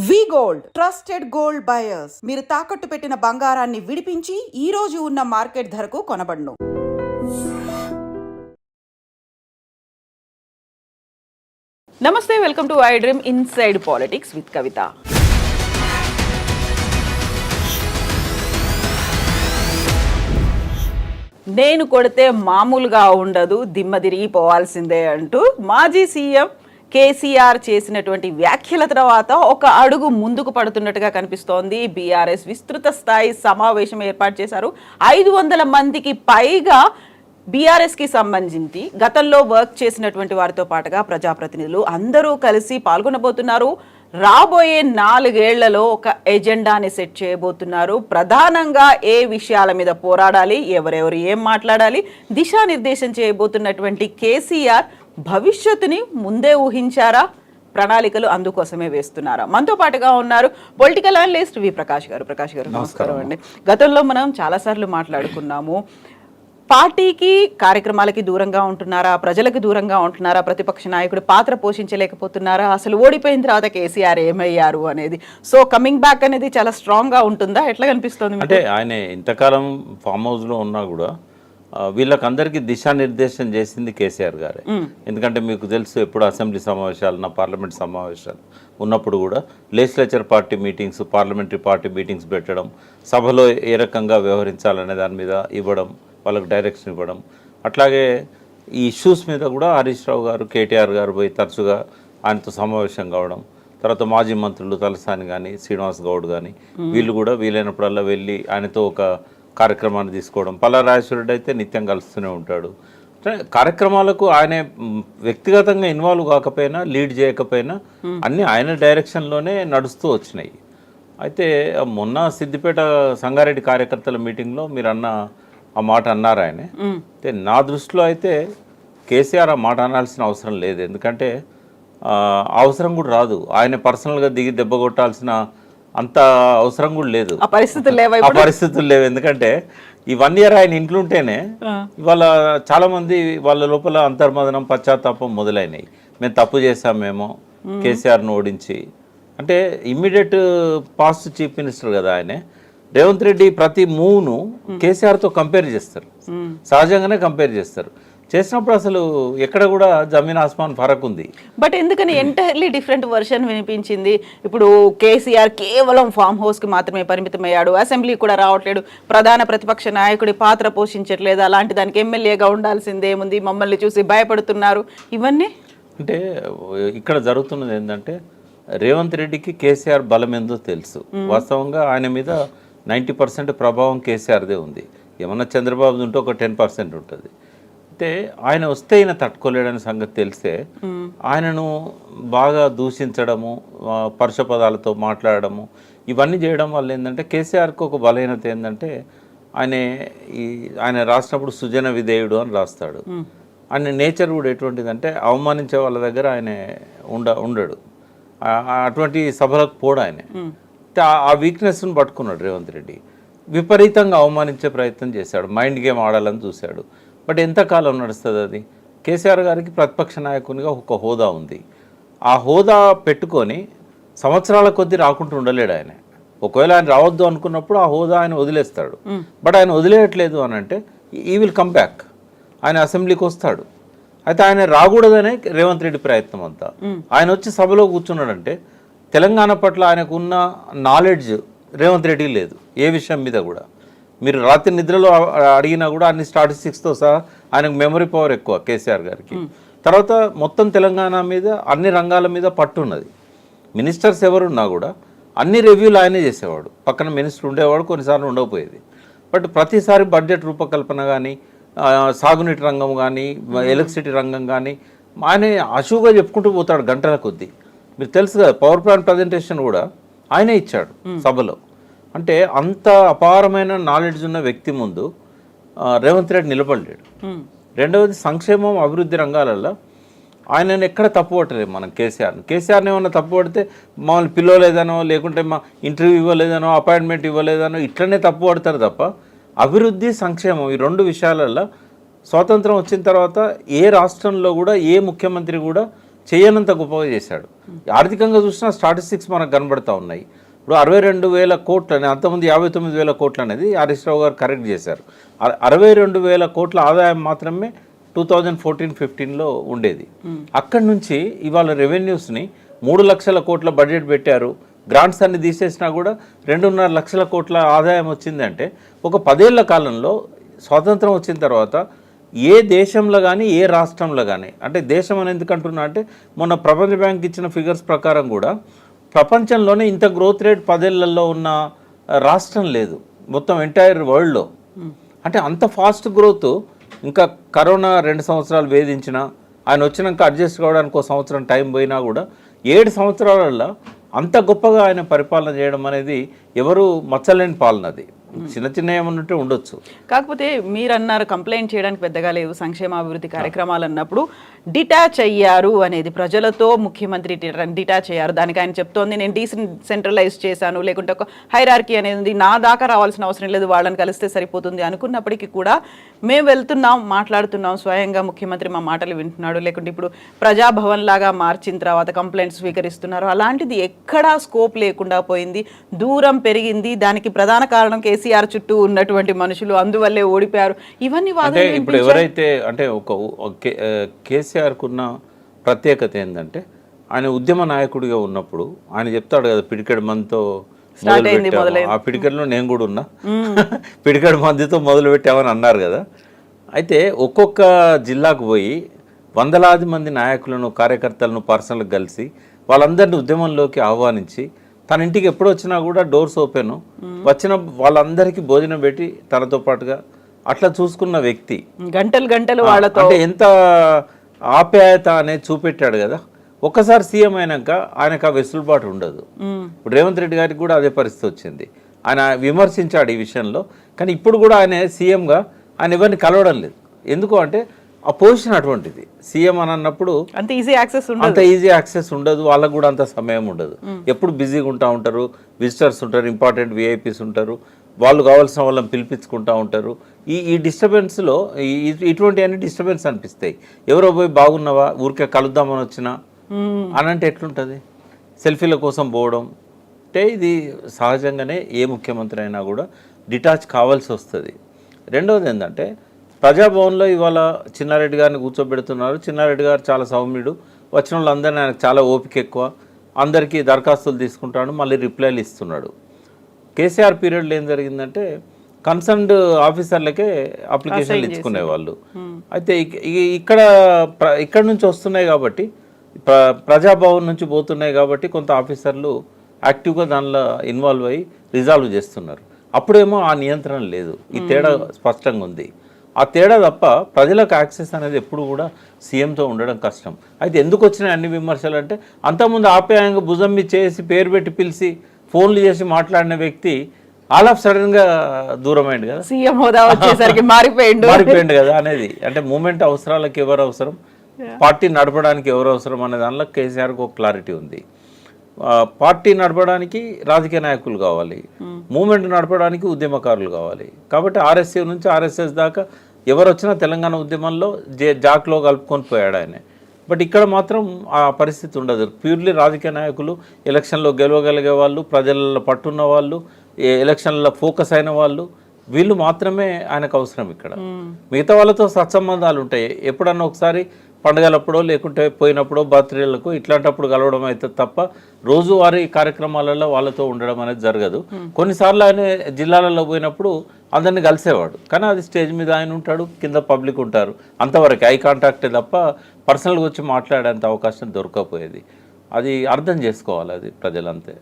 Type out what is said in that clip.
వి gold trusted gold buyers మీరు తాకట్టు పెట్టిన బంగారాన్ని విడిపించి ఈ రోజు ఉన్న మార్కెట్ ధరకు కొనబడును. నమస్తే, welcome to I dream inside politics with Kavitha. నేను కొడితే మామూలుగా ఉండదు, దిమ్మ తిరిగిపోవాల్సిందే అంటూ మాజీ సీఎం కేసీఆర్ చేసినటువంటి వ్యాఖ్యల తర్వాత ఒక అడుగు ముందుకు పడుతున్నట్టుగా కనిపిస్తోంది. బీఆర్ఎస్ విస్తృత స్థాయి సమావేశం ఏర్పాటు చేశారు. 500 మందికి పైగా బీఆర్ఎస్కి సంబంధించి గతంలో వర్క్ చేసినటువంటి వారితో పాటుగా ప్రజాప్రతినిధులు అందరూ కలిసి పాల్గొనబోతున్నారు. రాబోయే 4 ఏళ్లలో ఒక ఎజెండాని సెట్ చేయబోతున్నారు. ప్రధానంగా ఏ విషయాల మీద పోరాడాలి, ఎవరెవరు ఏం మాట్లాడాలి, దిశానిర్దేశం చేయబోతున్నటువంటి కేసీఆర్ భవిష్యత్తుని ముందే ఊహించారా, ప్రణాళికలు అందుకోసమే వేస్తున్నారా? మనతో పాటుగా ఉన్నారు పొలిటికల్ అనలిస్ట్ వి ప్రకాష్ గారు. ప్రకాష్ గారు నమస్కారం అండి. గతంలో మనం చాలాసార్లు మాట్లాడుకున్నాము, పార్టీకి కార్యక్రమాలకి దూరంగా ఉంటున్నారా, ప్రజలకు దూరంగా ఉంటున్నారా, ప్రతిపక్ష నాయకుడు పాత్ర పోషించలేకపోతున్నారా, అసలు ఓడిపోయిన తర్వాత కేసీఆర్ ఏమయ్యారు అనేది. సో కమింగ్ బ్యాక్ అనేది చాలా స్ట్రాంగ్ గా ఉంటుందా, ఎట్లా కనిపిస్తుంది? అంటే ఆయన ఇంతకాలం ఫామ్ హౌస్ లో ఉన్నా కూడా వీళ్ళకందరికీ దిశానిర్దేశం చేసింది కేసీఆర్ గారే. ఎందుకంటే మీకు తెలుసు, ఎప్పుడు అసెంబ్లీ సమావేశాలు, పార్లమెంట్ సమావేశాలు ఉన్నప్పుడు కూడా legislature party meetings, parliamentary party meetings పెట్టడం, సభలో ఏ రకంగా వ్యవహరించాలనే దాని మీద ఇవ్వడం, వాళ్ళకు డైరెక్షన్ ఇవ్వడం. అట్లాగే ఈ ఇష్యూస్ మీద కూడా హరీష్ రావు గారు, కేటీఆర్ గారు పోయి తరచుగా ఆయనతో సమావేశం కావడం. తర్వాత మాజీ మంత్రులు తలసాని కానీ, శ్రీనివాస్ గౌడ్ కానీ వీళ్ళు కూడా వీలైనప్పుడల్లా వెళ్ళి ఆయనతో ఒక కార్యక్రమాన్ని తీసుకోవడం. పల్లారాజేశ్వరుడు అయితే నిత్యం కలుస్తూనే ఉంటాడు. కార్యక్రమాలకు ఆయన వ్యక్తిగతంగా ఇన్వాల్వ్ కాకపోయినా, లీడ్ చేయకపోయినా అన్నీ ఆయన డైరెక్షన్లోనే నడుస్తూ వచ్చినాయి. అయితే మొన్న సిద్దిపేట సంగారెడ్డి కార్యకర్తల మీటింగ్లో మీరు ఆ మాట అన్నారు ఆయన. అయితే నా దృష్టిలో అయితే కేసీఆర్ ఆ మాట అనాల్సిన అవసరం లేదు. ఎందుకంటే అవసరం కూడా రాదు. ఆయన పర్సనల్గా దిగి దెబ్బ కొట్టాల్సిన అంత అవసరం కూడా లేదు. ఆ పరిస్థితులు లేవు. ఎందుకంటే ఈ 1 year ఆయన ఇంట్లో ఉంటేనే ఇవాళ చాలా మంది వాళ్ళ లోపల అంతర్మదనం, పశ్చాత్తాపం మొదలైనవి. మేము తప్పు చేశామేమో కేసీఆర్ను ఓడించి. అంటే ఇమ్మీడియట్ పాస్ట్ చీఫ్ మినిస్టర్ కదా ఆయన. రేవంత్ రెడ్డి ప్రతి మూవ్ను కేసీఆర్తో కంపేర్ చేస్తారు, సహజంగానే కంపేర్ చేస్తారు. చేసినప్పుడు అసలు ఎక్కడ కూడా జమీన్ ఆస్మాన్ ఫరక్ ఉంది. బట్ ఎందుకని ఎంటైర్లీ డిఫరెంట్ వర్షన్ వినిపించింది? ఇప్పుడు కేసీఆర్ కేవలం ఫామ్ హౌస్కి మాత్రమే పరిమితమయ్యాడు, అసెంబ్లీ కూడా రావట్లేడు, ప్రధాన ప్రతిపక్ష నాయకుడి పాత్ర పోషించట్లేదు, అలాంటి దానికి ఎమ్మెల్యేగా ఉండాల్సిందేముంది, మమ్మల్ని చూసి భయపడుతున్నారు, ఇవన్నీ. అంటే ఇక్కడ జరుగుతున్నది ఏంటంటే, రేవంత్ రెడ్డికి కేసీఆర్ బలం ఏందో తెలుసు. వాస్తవంగా ఆయన మీద 90% ప్రభావం కేసీఆర్దే ఉంది. ఏమన్నా చంద్రబాబు ఉంటే ఒక 10% ఉంటుంది. అయితే ఆయన వస్తే ఈయన తట్టుకోలేడని సంగతి తెలిస్తే ఆయనను బాగా దూషించడము, పరుష పదాలతో మాట్లాడడము, ఇవన్నీ చేయడం వల్ల ఏంటంటే కేసీఆర్కి ఒక బలహీనత ఏంటంటే, ఆయన రాసినప్పుడు సుజన విధేయుడు అని రాస్తాడు. ఆయన నేచర్ కూడా ఎటువంటిదంటే అవమానించే వాళ్ళ దగ్గర ఆయన ఉండడు, అటువంటి సభలకు పోడు ఆయన. ఆ వీక్నెస్ను పట్టుకున్నాడు రేవంత్ రెడ్డి. విపరీతంగా అవమానించే ప్రయత్నం చేశాడు, మైండ్ గేమ్ ఆడాలని చూశాడు. బట్ ఎంతకాలం నడుస్తుంది అది? కేసీఆర్ గారికి ప్రతిపక్ష నాయకునిగా ఒక హోదా ఉంది. ఆ హోదా పెట్టుకొని సంవత్సరాల కొద్దీ రాకుండా ఉండలేడు ఆయన. ఒకవేళ ఆయన రావద్దు అనుకున్నప్పుడు ఆ హోదా ఆయన వదిలేస్తాడు. బట్ ఆయన వదిలేయట్లేదు అని అంటే ఈ విల్ కమ్ బ్యాక్, ఆయన అసెంబ్లీకి వస్తాడు. అయితే ఆయన రాకూడదనే రేవంత్ రెడ్డి ప్రయత్నం అంతా. ఆయన వచ్చి సభలో కూర్చున్నాడంటే తెలంగాణ పట్ల ఆయనకున్న నాలెడ్జ్ రేవంత్ రెడ్డికి లేదు. ఏ విషయం మీద కూడా మీరు రాత్రి నిద్రలో అడిగినా కూడా అన్ని స్టాటిస్టిక్స్తో సహా ఆయనకు మెమరీ పవర్ ఎక్కువ కేసీఆర్ గారికి. తర్వాత మొత్తం తెలంగాణ మీద, అన్ని రంగాల మీద పట్టు ఉన్నది. మినిస్టర్స్ ఎవరున్నా కూడా అన్ని రివ్యూలు ఆయనే చేసేవాడు. పక్కన మినిస్టర్ ఉండేవాడు, కొన్నిసార్లు ఉండకపోయేది. బట్ ప్రతిసారి బడ్జెట్ రూపకల్పన కానీ, సాగునీటి రంగం కానీ, ఎలక్ట్రిసిటీ రంగం కానీ ఆయన అశువుగా చెప్పుకుంటూ పోతాడు గంటల కొద్దీ. మీకు తెలుసు కదా, పవర్ ప్లాంట్ ప్రజెంటేషన్ కూడా ఆయనే ఇచ్చాడు సభలో. అంటే అంత అపారమైన నాలెడ్జ్ ఉన్న వ్యక్తి ముందు రేవంత్ రెడ్డి నిలబడలేడు. రెండవది, సంక్షేమం, అభివృద్ధి రంగాలలో ఆయనను ఎక్కడ తప్పుపట్టలేదు మనం కేసీఆర్ని ఏమన్నా తప్పుపడితే మమ్మల్ని పిలవలేదనో, లేకుంటే మా ఇంటర్వ్యూ ఇవ్వలేదనో, అపాయింట్మెంట్ ఇవ్వలేదనో ఇట్లనే తప్పుపడతారు తప్ప అభివృద్ధి, సంక్షేమం ఈ 2 విషయాలలో స్వాతంత్రం వచ్చిన తర్వాత ఏ రాష్ట్రంలో కూడా ఏ ముఖ్యమంత్రి కూడా చేయనంత గొప్పగా చేశాడు. ఆర్థికంగా చూసినా స్టాటిస్టిక్స్ మనకు కనబడతా ఉన్నాయి. ఇప్పుడు 62,000 కోట్లు అని, అంతకుముందు 59,000 కోట్లు అనేది హరీష్ రావు గారు కరెక్ట్ చేశారు. 62,000 కోట్ల ఆదాయం మాత్రమే 2014-15లో ఉండేది. అక్కడి నుంచి ఇవాళ రెవెన్యూస్ని 3 లక్షల కోట్ల బడ్జెట్ పెట్టారు. గ్రాంట్స్ అన్ని తీసేసినా కూడా 2.5 లక్షల కోట్ల ఆదాయం వచ్చిందంటే ఒక 10 ఏళ్ల కాలంలో స్వాతంత్రం వచ్చిన తర్వాత ఏ దేశంలో కానీ ఏ రాష్ట్రంలో కానీ, అంటే దేశం అని ఎందుకు అంటున్నా అంటే మొన్న ప్రపంచ బ్యాంక్ ఇచ్చిన ఫిగర్స్ ప్రకారం కూడా ప్రపంచంలోనే ఇంత గ్రోత్ రేట్ 10 ఏళ్లలో ఉన్న రాష్ట్రం లేదు మొత్తం ఎంటైర్ వరల్డ్లో. అంటే అంత ఫాస్ట్ గ్రోత్. ఇంకా కరోనా 2 సంవత్సరాలు వేధించినా, ఆయన వచ్చినాక అడ్జస్ట్ కావడానికి 1 సంవత్సరం టైం పోయినా కూడా 7 సంవత్సరాలలో అంత గొప్పగా ఆయన పరిపాలన చేయడం అనేది ఎవరు మచ్చలేని పాలన. అది చిన్న చిన్న ఏమన్నట్టే ఉండొచ్చు. కాకపోతే మీరు అన్నారు కంప్లైంట్ చేయడానికి పెద్దగా లేవు సంక్షేమాభివృద్ధి కార్యక్రమాలు అన్నప్పుడు డిటాచ్ అయ్యారు అనేది, ప్రజలతో ముఖ్యమంత్రి డిటాచ్ అయ్యారు. దానికి ఆయన చెప్తోంది నేను డీసెంట్రలైజ్ చేశాను, లేకుంటే ఒక హైరార్కీ అనేది నా దాకా రావాల్సిన అవసరం లేదు, వాళ్ళని కలిస్తే సరిపోతుంది అనుకున్నప్పటికీ కూడా మేము వెళ్తున్నాం, మాట్లాడుతున్నాం, స్వయంగా ముఖ్యమంత్రి మా మాటలు వింటున్నాడు, లేకుంటే ఇప్పుడు ప్రజాభవన్ లాగా మార్చిన తర్వాత కంప్లైంట్స్ స్వీకరిస్తున్నారు. అలాంటిది ఎక్కడా స్కోప్ లేకుండా పోయింది, దూరం పెరిగింది. దానికి ప్రధాన కారణం కేసీఆర్ చుట్టూ ఉన్నటువంటి మనుషులు, అందువల్లే ఓడిపోయారు. ఇవన్నీ అంటే ఇప్పుడు ఎవరైతే అంటే ఒక కేసీఆర్కు ఉన్న ప్రత్యేకత ఏంటంటే ఆయన ఉద్యమ నాయకుడిగా ఉన్నప్పుడు ఆయన చెప్తాడు కదా, పిడికెడు మందితో ఆ పిడికెడులో నేను కూడా ఉన్నా, పిడికెడు మందితో మొదలు పెట్టామని అన్నారు కదా. అయితే ఒక్కొక్క జిల్లాకు పోయి వందలాది మంది నాయకులను కార్యకర్తలను పర్సనల్గా కలిసి వాళ్ళందరినీ ఉద్యమంలోకి ఆహ్వానించి తన ఇంటికి ఎప్పుడు వచ్చినా కూడా డోర్స్ ఓపెన్, వచ్చిన వాళ్ళందరికీ భోజనం పెట్టి తనతో పాటుగా అట్లా చూసుకున్న వ్యక్తి. గంటలు వాళ్ళతో అంటే ఎంత ఆప్యాయత అనేది చూపెట్టాడు కదా. ఒక్కసారి సీఎం అయినాక ఆయనకు ఆ వెసులుబాటు ఉండదు. ఇప్పుడు రేవంత్ రెడ్డి గారికి కూడా అదే పరిస్థితి వచ్చింది. ఆయన విమర్శించాడు ఈ విషయంలో, కానీ ఇప్పుడు కూడా ఆయన సీఎంగా ఆయన ఎవరిని కలవడం లేదు. ఎందుకు అంటే ఆ పొజిషన్ అటువంటిది. సీఎం అని అన్నప్పుడు అంత ఈజీ యాక్సెస్ ఉండదు, వాళ్ళకు కూడా అంత సమయం ఉండదు. ఎప్పుడు బిజీగా ఉంటా ఉంటారు, విజిటర్స్ ఉంటారు, ఇంపార్టెంట్ విఐపీస్ ఉంటారు, వాళ్ళు కావాల్సిన వాళ్ళని పిలిపించుకుంటూ ఉంటారు. ఈ డిస్టర్బెన్స్లో ఇటువంటి అన్ని డిస్టర్బెన్స్ అనిపిస్తాయి. ఎవరో పోయి బాగున్నావా ఊరికే కలుద్దామని వచ్చినా అని అంటే ఎట్లుంటుంది? సెల్ఫీల కోసం పోవడం అంటే ఇది సహజంగానే ఏ ముఖ్యమంత్రి అయినా కూడా డిటాచ్ కావాల్సి వస్తుంది. రెండవది ఏంటంటే ప్రజాభవన్లో ఇవాళ చిన్నారెడ్డి గారిని కూర్చోబెడుతున్నారు. చిన్నారెడ్డి గారు చాలా సౌమ్యుడు, వచ్చిన వాళ్ళందరినీ ఆయనకు చాలా ఓపిక ఎక్కువ, అందరికీ దరఖాస్తులు తీసుకుంటాడు, మళ్ళీ రిప్లైలు ఇస్తున్నాడు. కేసీఆర్ పీరియడ్లో ఏం జరిగిందంటే కన్సర్న్డ్ ఆఫీసర్లకే అప్లికేషన్లు ఇచ్చుకునేవాళ్ళు. అయితే ఇక్కడ నుంచి వస్తున్నాయి కాబట్టి, ప్రజాభవన్ నుంచి పోతున్నాయి కాబట్టి కొంత ఆఫీసర్లు యాక్టివ్గా దానిలో ఇన్వాల్వ్ అయ్యి రిజాల్వ్ చేస్తున్నారు. అప్పుడేమో ఆ నియంత్రణ లేదు. ఈ తేడా స్పష్టంగా ఉంది. ఆ తేడా తప్ప ప్రజలకు యాక్సెస్ అనేది ఎప్పుడు కూడా సీఎంతో ఉండడం కష్టం. అయితే ఎందుకు వచ్చినాయి అన్ని విమర్శలు అంటే, అంతకుముందు ఆప్యాయంగా భుజం మీద చేసి పేరు పెట్టి పిలిచి ఫోన్లు చేసి మాట్లాడిన వ్యక్తి ఆల్ ఆఫ్ సడన్గా దూరమైంది కదా, సీఎం హోదా వచ్చేసరికి మారిపోయింది కదా అనేది. అంటే మూమెంట్ అవసరాలకు ఎవరు అవసరం, పార్టీ నడపడానికి ఎవరు అవసరం అనే దానిలో కేసీఆర్కి ఒక క్లారిటీ ఉంది. పార్టీ నడపడానికి రాజకీయ నాయకులు కావాలి, మూమెంట్ నడపడానికి ఉద్యమకారులు కావాలి. కాబట్టి ఆర్ఎస్ఏ నుంచి ఆర్ఎస్ఎస్ దాకా ఎవరు వచ్చినా తెలంగాణ ఉద్యమంలో జాక్లో కలుపుకొని పోయాడు ఆయన. బట్ ఇక్కడ మాత్రం ఆ పరిస్థితి ఉండదు. ప్యూర్లీ రాజకీయ నాయకులు, ఎలక్షన్లో గెలవగలిగే వాళ్ళు, ప్రజలలో పట్టున్న వాళ్ళు, ఎలక్షన్లో ఫోకస్ అయిన వాళ్ళు, వీళ్ళు మాత్రమే ఆయనకు అవసరం. ఇక్కడ మిగతా వాళ్ళతో సత్సంబంధాలు ఉంటాయి. ఎప్పుడన్నా ఒకసారి పండుగలప్పుడో లేకుంటే పోయినప్పుడో బర్త్డేలకు ఇట్లాంటప్పుడు కలవడం అయితే తప్ప రోజువారీ కార్యక్రమాలలో వాళ్ళతో ఉండడం అనేది జరగదు. కొన్నిసార్లు ఆయన జిల్లాలలో పోయినప్పుడు అందరినీ కలిసేవాడు, కానీ అది స్టేజ్ మీద ఆయన ఉంటాడు, కింద పబ్లిక్ ఉంటారు, అంతవరకు ఐ కాంటాక్టే తప్ప పర్సనల్గా వచ్చి మాట్లాడేంత అవకాశం దొరకకపోయేది. అది అర్థం చేసుకోవాలి అది ప్రజలంతే.